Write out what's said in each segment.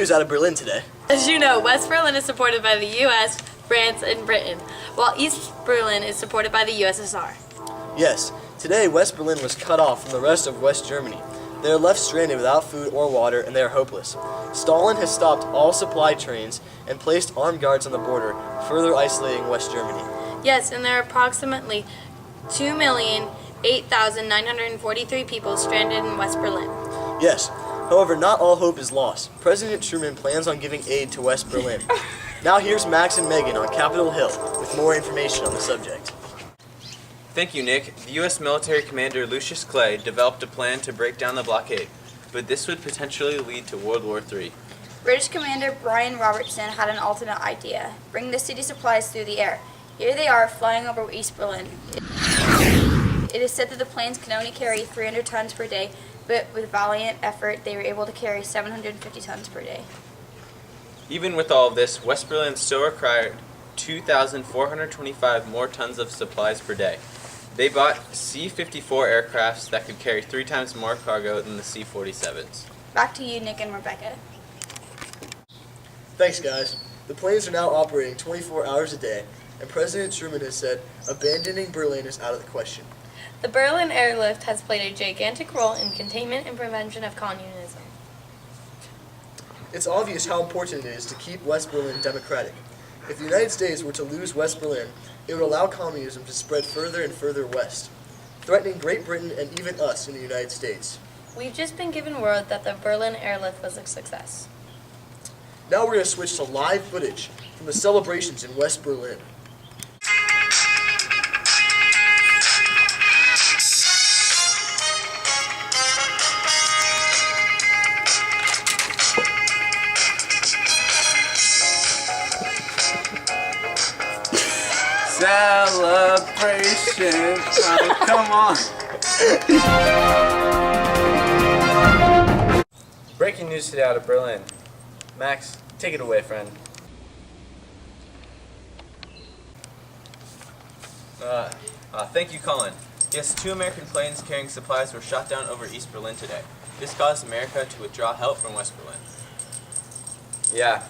news out of Berlin today. As you know, West Berlin is supported by the US, France, and Britain, while East Berlin is supported by the USSR. Yes, today West Berlin was cut off from the rest of West Germany. They are left stranded without food or water, and they are hopeless. Stalin has stopped all supply trains and placed armed guards on the border, further isolating West Germany. Yes, and there are approximately 2,008,943 people stranded in West Berlin. Yes, however, not all hope is lost. President Truman plans on giving aid to West Berlin. Now here's Max and Megan on Capitol Hill with more information on the subject. Thank you, Nick. The U.S. military commander Lucius Clay developed a plan to break down the blockade, but this would potentially lead to World War III. British Commander Brian Robertson had an alternate idea: bring the city supplies through the air. Here they are, flying over East Berlin. It is said that the planes can only carry 300 tons per day, but with valiant effort, they were able to carry 750 tons per day. Even with all of this, West Berlin still required 2,425 more tons of supplies per day. They bought C-54 aircrafts that could carry 3 times more cargo than the C-47s. Back to you, Nick and Rebecca. Thanks, guys. The planes are now operating 24 hours a day, and President Truman has said abandoning Berlin is out of the question. The Berlin Airlift has played a gigantic role in containment and prevention of communism. It's obvious how important it is to keep West Berlin democratic. If the United States were to lose West Berlin, it would allow communism to spread further and further west, threatening Great Britain and even us in the United States. We've just been given word that the Berlin Airlift was a success. Now we're going to switch to live footage from the celebrations in West Berlin. Celebration! Come on! Breaking news today out of Berlin. Max, take it away, friend. Thank you, Kollin. Yes, 2 American planes carrying supplies were shot down over East Berlin today. This caused America to withdraw help from West Berlin. Yeah.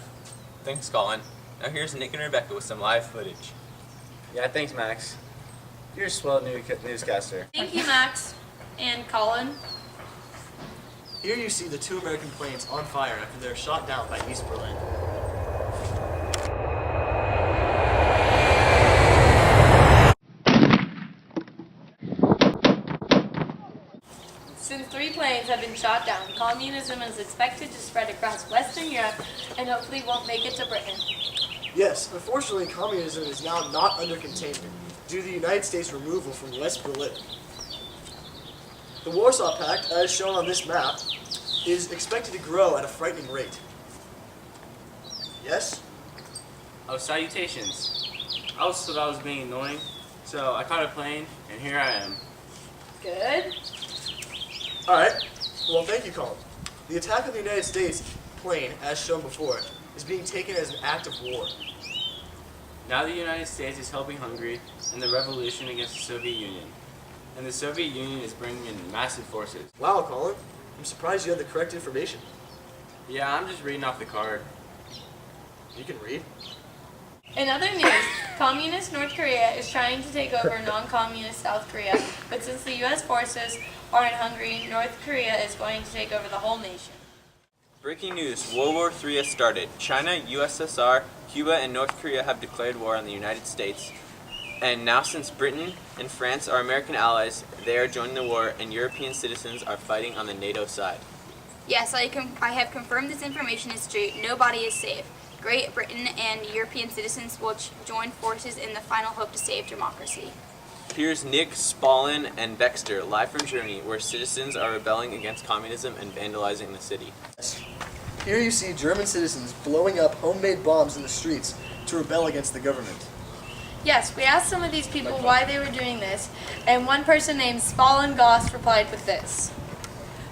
Thanks, Kollin. Now here's Nick and Rebecca with some live footage. Yeah, thanks, Max. You're a swell newscaster. Thank you, Max and Kollin. Here you see the 2 American planes on fire after they're shot down by East Berlin. Since 3 planes have been shot down, communism is expected to spread across Western Europe and hopefully won't make it to Britain. Yes, unfortunately, communism is now not under containment due to the United States' removal from West Berlin. The Warsaw Pact, as shown on this map, is expected to grow at a frightening rate. Yes? Oh, salutations. I was thought I was being annoying, so I caught a plane, and here I am. Good. Alright, well thank you, Kollin. The attack on the United States plane, as shown before, is being taken as an act of war. Now the United States is helping Hungary in the revolution against the Soviet Union. And the Soviet Union is bringing in massive forces. Wow, Kollin, I'm surprised you had the correct information. Yeah, I'm just reading off the card. You can read. In other news, communist North Korea is trying to take over non-communist South Korea, but since the U.S. forces are in Hungary, North Korea is going to take over the whole nation. Breaking news, World War III has started. China, USSR, Cuba, and North Korea have declared war on the United States. And now since Britain and France are American allies, they are joining the war and European citizens are fighting on the NATO side. Yes, I have confirmed this information is true. Nobody is safe. Great Britain and European citizens will join forces in the final hope to save democracy. Here's Nick, Spallin, and Baxter live from Germany, where citizens are rebelling against communism and vandalizing the city. Here you see German citizens blowing up homemade bombs in the streets to rebel against the government. Yes, we asked some of these people why they were doing this, and one person named Spallin Goss replied with this.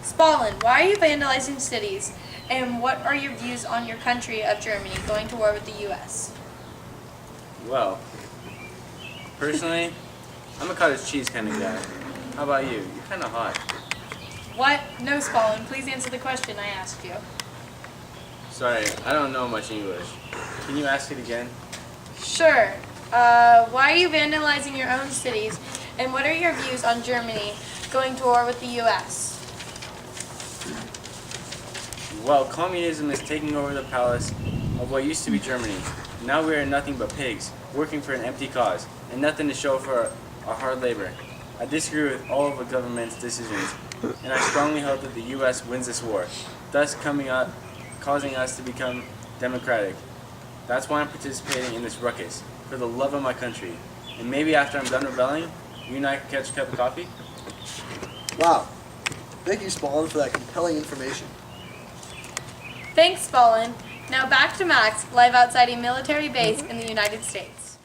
Spallin, why are you vandalizing cities, and what are your views on your country of Germany going to war with the U.S.? Well, personally, I'm a cottage cheese kind of guy. How about you? You're kind of hot. What? No, Spallin, please answer the question I asked you. Sorry, I don't know much English. Can you ask it again? Sure. Why are you vandalizing your own cities? And what are your views on Germany going to war with the U.S.? Well, communism is taking over the palace of what used to be Germany. Now we are nothing but pigs, working for an empty cause, and nothing to show for our hard labor. I disagree with all of the government's decisions, and I strongly hope that the U.S. wins this war, thus causing us to become democratic. That's why I'm participating in this ruckus, for the love of my country. And maybe after I'm done rebelling, you and I can catch a cup of coffee? Wow. Thank you, Spallin, for that compelling information. Thanks, Spallin. Now back to Max, live outside a military base in the United States.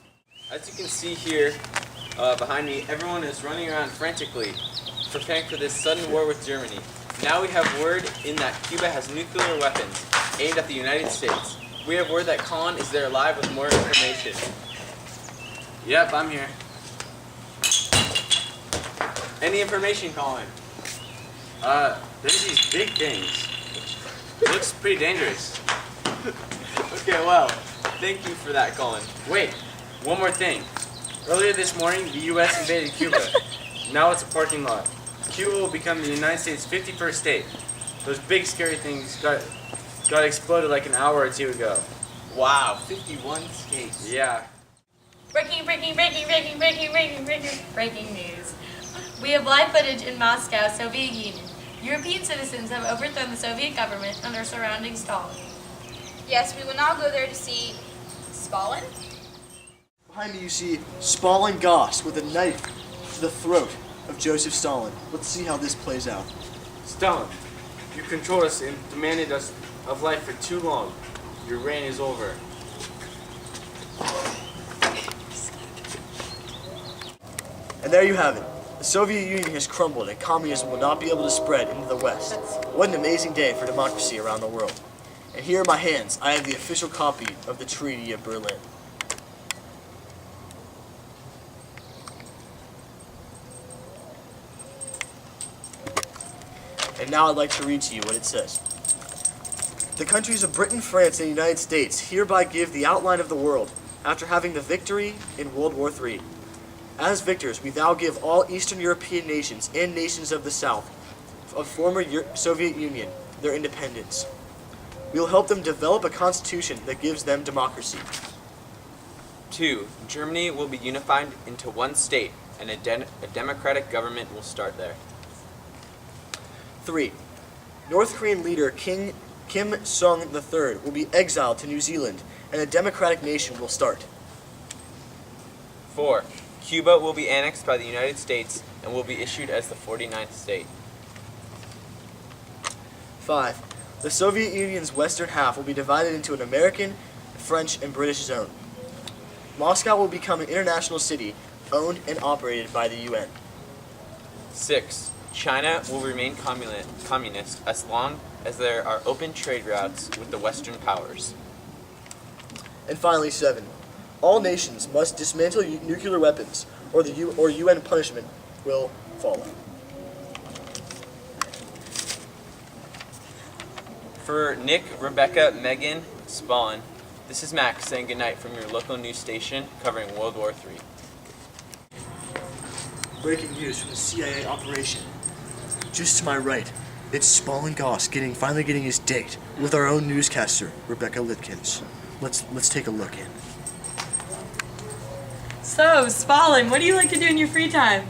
As you can see here behind me, everyone is running around frantically, preparing for this sudden war with Germany. Now we have word in that Cuba has nuclear weapons aimed at the United States. We have word that Kollin is there live with more information. Yep, I'm here. Any information, Kollin? There's these big things. Looks pretty dangerous. Okay, well, thank you for that, Kollin. Wait, one more thing. Earlier this morning, the U.S. invaded Cuba. Now it's a parking lot. Cuba will become the United States' 51st state. Those big scary things got exploded like an hour or two ago. Wow, 51 states. Yeah. Breaking news. We have live footage in Moscow, Soviet Union. European citizens have overthrown the Soviet government and are surrounding Stalin. Yes, we will now go there to see Spallin. Behind me you see Spallin Goss with a knife to the throat of Joseph Stalin. Let's see how this plays out. Stalin, you controlled us and demanded us of life for too long. Your reign is over. And there you have it. The Soviet Union has crumbled and communism will not be able to spread into the West. What an amazing day for democracy around the world. And here in my hands, I have the official copy of the Treaty of Berlin. And now I'd like to read to you what it says. The countries of Britain, France, and the United States hereby give the outline of the world after having the victory in World War III. As victors, we now give all Eastern European nations and nations of the South of former Soviet Union their independence. We will help them develop a constitution that gives them democracy. 2. Germany will be unified into one state, and a democratic government will start there. 3. North Korean leader Kim Sung III will be exiled to New Zealand, and a democratic nation will start. 4. Cuba will be annexed by the United States and will be issued as the 49th state. 5. The Soviet Union's western half will be divided into an American, French, and British zone. Moscow will become an international city owned and operated by the UN. 6. China will remain communist as long as there are open trade routes with the Western powers. And finally, 7. All nations must dismantle nuclear weapons, or UN punishment will follow. For Nick, Rebecca, Megan, Spallin, this is Max saying goodnight from your local news station covering World War III. Breaking news from the CIA operation. Just to my right, it's Spallin Goss finally getting his date with our own newscaster, Rebecca Litkins. Let's take a look in. So, Spallin, what do you like to do in your free time?